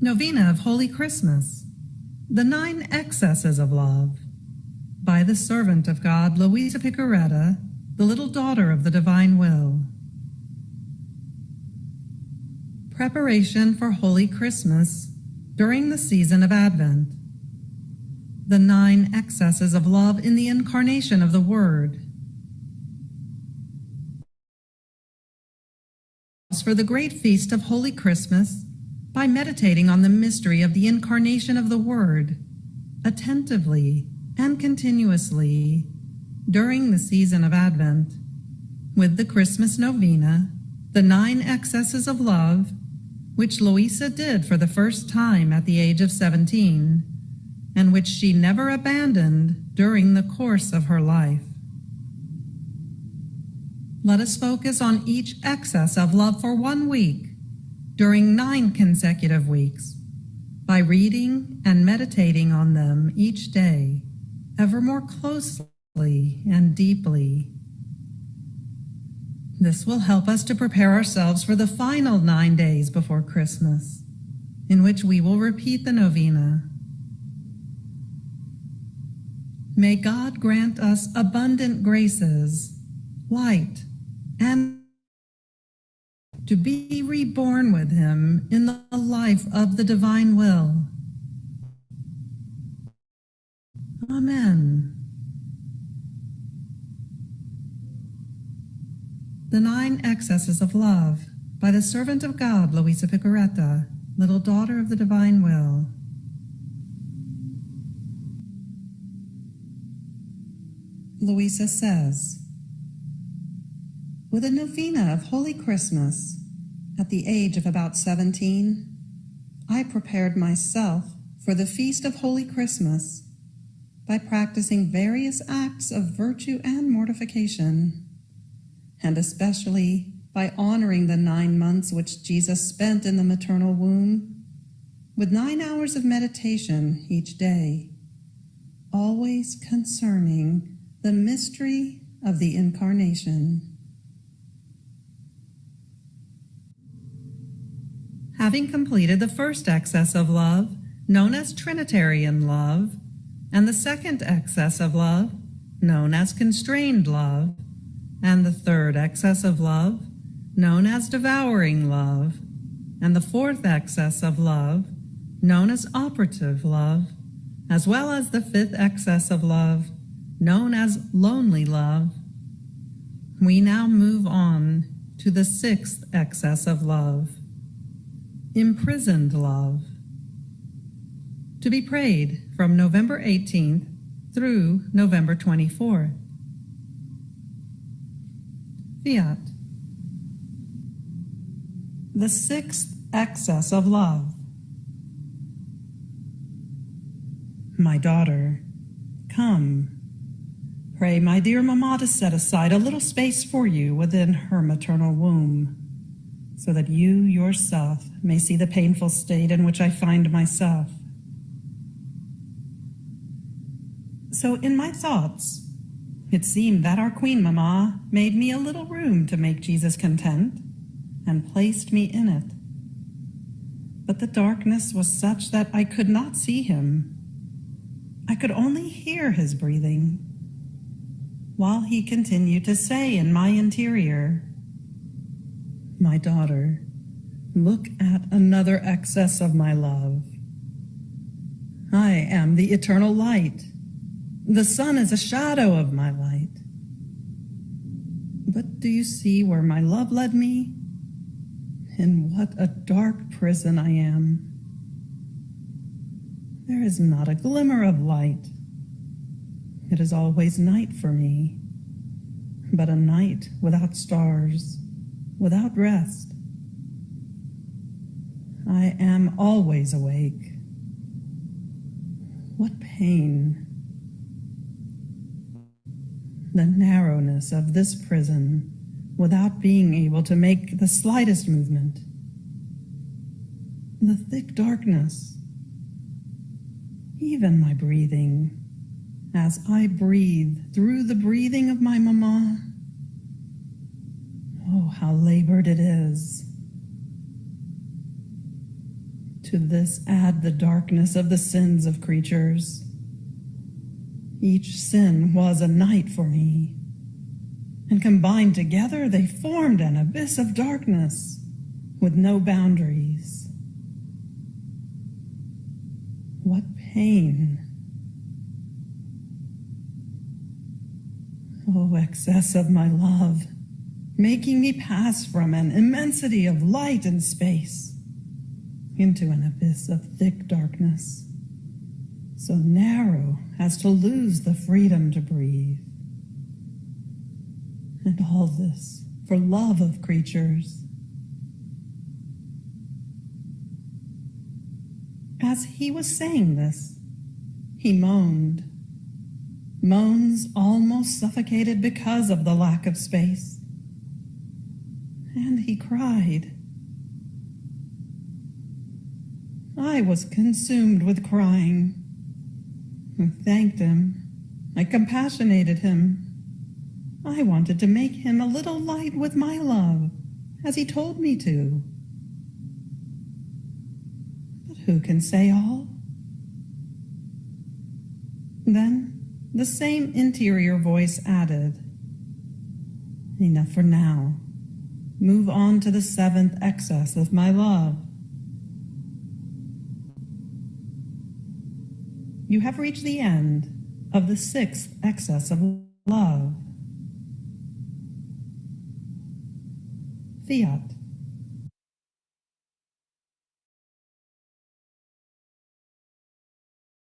Novena of Holy Christmas, the 9 Excesses of Love, by the servant of God, Luisa Picaretta, the little daughter of the Divine Will. Preparation for Holy Christmas during the season of Advent. The 9 Excesses of Love in the Incarnation of the Word. For the great feast of Holy Christmas, by meditating on the mystery of the Incarnation of the Word, attentively and continuously during the season of Advent, with the Christmas Novena, the 9 Excesses of Love, which Luisa did for the first time at the age of 17, and which she never abandoned during the course of her life. Let us focus on each excess of love for 1 week, during 9 consecutive weeks, by reading and meditating on them each day, ever more closely and deeply. This will help us to prepare ourselves for the final 9 days before Christmas, in which we will repeat the novena. May God grant us abundant graces, light, and to be reborn with Him in the life of the divine will. Amen. The 9 Excesses of Love, by the servant of God, Luisa Picaretta, little daughter of the divine will. Luisa says, with a novena of Holy Christmas, at the age of about 17, I prepared myself for the feast of Holy Christmas by practicing various acts of virtue and mortification, and especially by honoring the 9 months which Jesus spent in the maternal womb, with 9 hours of meditation each day, always concerning the mystery of the Incarnation. Having completed the first excess of love, known as Trinitarian love, and the second excess of love, known as constrained love, and the third excess of love, known as devouring love, and the fourth excess of love, known as operative love, as well as the 5th excess of love, known as lonely love, we now move on to the 6th excess of love, imprisoned love, to be prayed from November 18th through November 24th. Fiat. The 6th excess of love. My daughter, come. Pray my dear Mamma to set aside a little space for you within her maternal womb, so that you yourself may see the painful state in which I find myself. So in my thoughts, it seemed that our Queen Mamma made me a little room to make Jesus content, and placed me in it. But the darkness was such that I could not see him. I could only hear his breathing, while he continued to say in my interior, my daughter, look at another excess of my love. I am the eternal light. The sun is a shadow of my light. But do you see where my love led me? In what a dark prison I am. There is not a glimmer of light. It is always night for me, but a night without stars, without rest. I am always awake. What pain! The narrowness of this prison, without being able to make the slightest movement. The thick darkness. Even my breathing, as I breathe through the breathing of my Mamma. Oh, how labored it is. To To this add the darkness of the sins of creatures. Each sin was a night for me, and combined together they formed an abyss of darkness with no boundaries. What pain! Oh, excess of my love, making me pass from an immensity of light and space into an abyss of thick darkness, so narrow as to lose the freedom to breathe. And all this for love of creatures. As he was saying this, he moaned. Moans almost suffocated because of the lack of space. And he cried. I was consumed with crying. I thanked him. I compassionated him. I wanted to make him a little light with my love, as he told me to. But who can say all? Then the same interior voice added, enough for now. Move on to the seventh excess of my love. You have reached the end of the sixth excess of love. Fiat.